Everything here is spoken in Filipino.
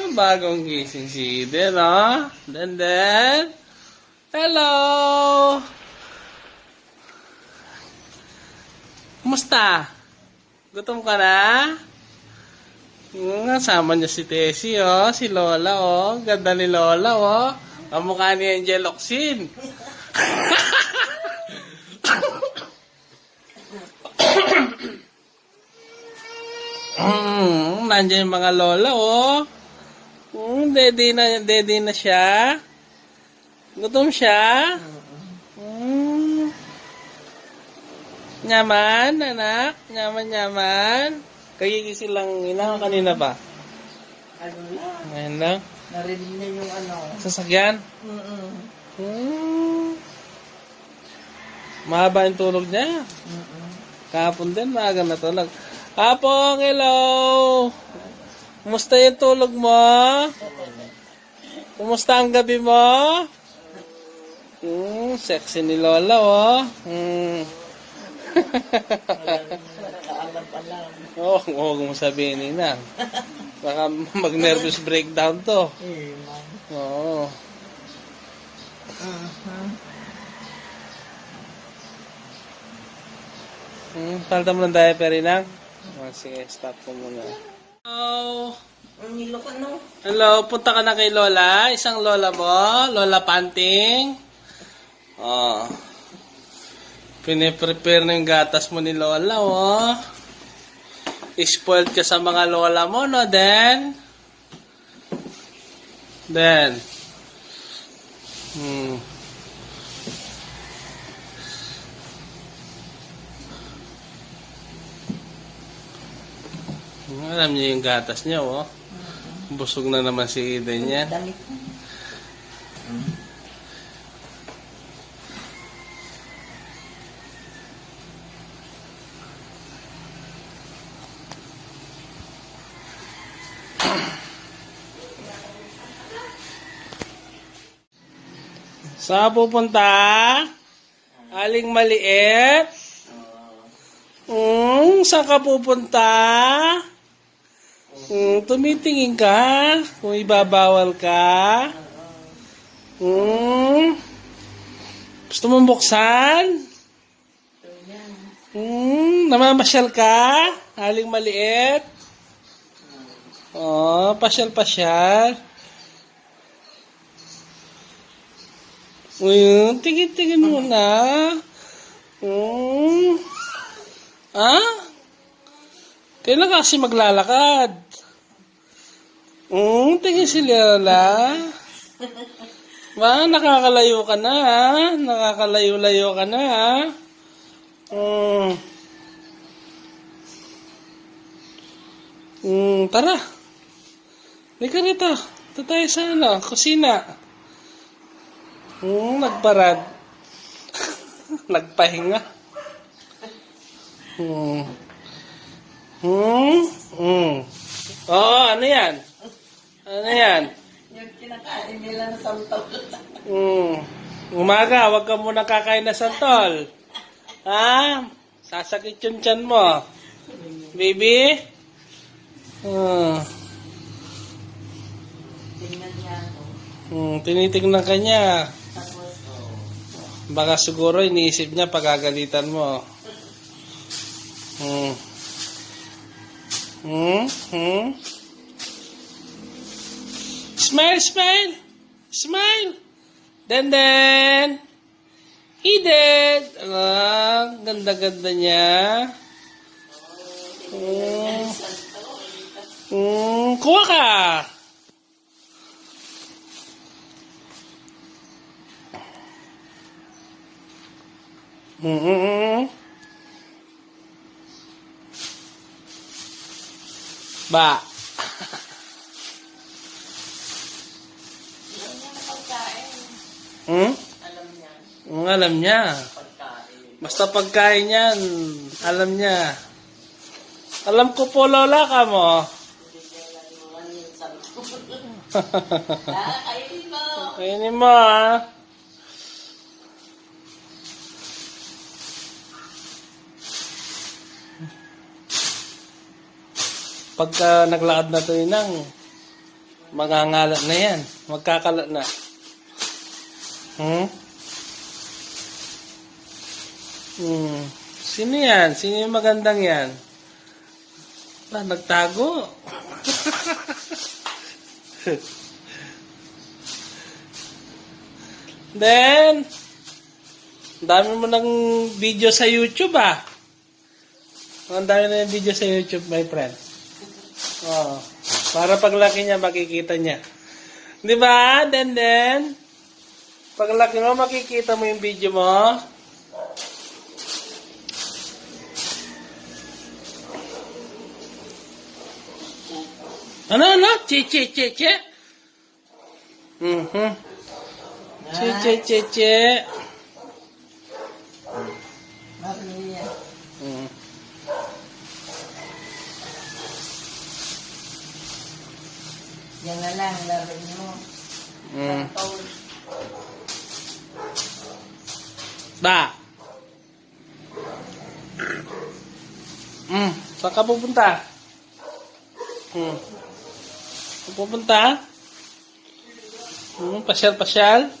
Bagong gising si Eden, oh. Denden. Hello! Kumusta? Gutom ka na? Kasama niya si Tessie, oh. Si Lola, oh. Ganda ni Lola, oh. Kamukha ni Angel Oxin. Nandiyan yung mga lola, oh. Daddy na siya. Gutom siya. Nyaman, anak. Nyaman. Kagigising lang ina kanina pa. Ano lang. Ngayon lang. Narinig niya yung ano. Sasakyan? Mahaba yung tulog niya. Kahapon din, maaga na tulog. Apong, hello! Kumusta yung tulog mo? Kumusta ang gabi mo? Sexy ni Lola, oh. Oh, huwag mo sabihin, Ninang. Baka mag-nervous breakdown to. Oo. Palta mo ng diaper, Ninang? Sige, stop ko muna. Hello. Hello, punta ka na kay Lola. Isang Lola mo. Lola Panting. Oh. Piniprepare na yung gatas mo ni Lola, oh. Spoiled ka sa mga Lola mo, no, Den? Alam niyo yung gatas niya, oh. Busog na naman si Eden yan. Saan pupunta? Aling maliit? Saan ka pupunta? Tumitingin ka kung ibabawal ka. Gusto mong buksan? Namamasyal ka? Aling maliit? Oh, pasyal. Tingin mo na. Kailan kasi maglalakad? Tingin si Lola. Nakakalayo ka na, ha? Nakakalayo-layo ka na, ha? Tara. Halika rito. Ito tayo sa kusina. Nagparad. Nagpahinga. Oo, ano yan? Yung kinakain nila na santol. Umaga, wag ka muna kakain na santol. Ha? Sasakit yung tiyan mo. Baby? Tingnan niya ako. Tinitingnan ka niya. Tapos, Baka siguro iniisip niya pagagalitan mo. Smile! Denden! Eden! Ganda-ganda niya. Kuha ka! Ba. Alam niya. Basta pagkain yan, alam niya. Alam ko po, Lola ka mo. Kainin mo, ha. Pagka naglakad na to, Inang, Magangala na yan. Magkakalat na. Sino yan? Sino yung magandang yan? Ba, nagtago. Then, ang dami mo ng video sa YouTube ah. Ang dami na yung video sa YouTube, my friend. Oh, para paglaki niya, makikita niya. Di ba? Then, paglaki mo, makikita mo yung video mo. Ano? Che. Che. Maria. Yan na lang, laban mo. Santol. Ba? Saan ka pupunta? Saan pupunta? Pasyal-pasyal?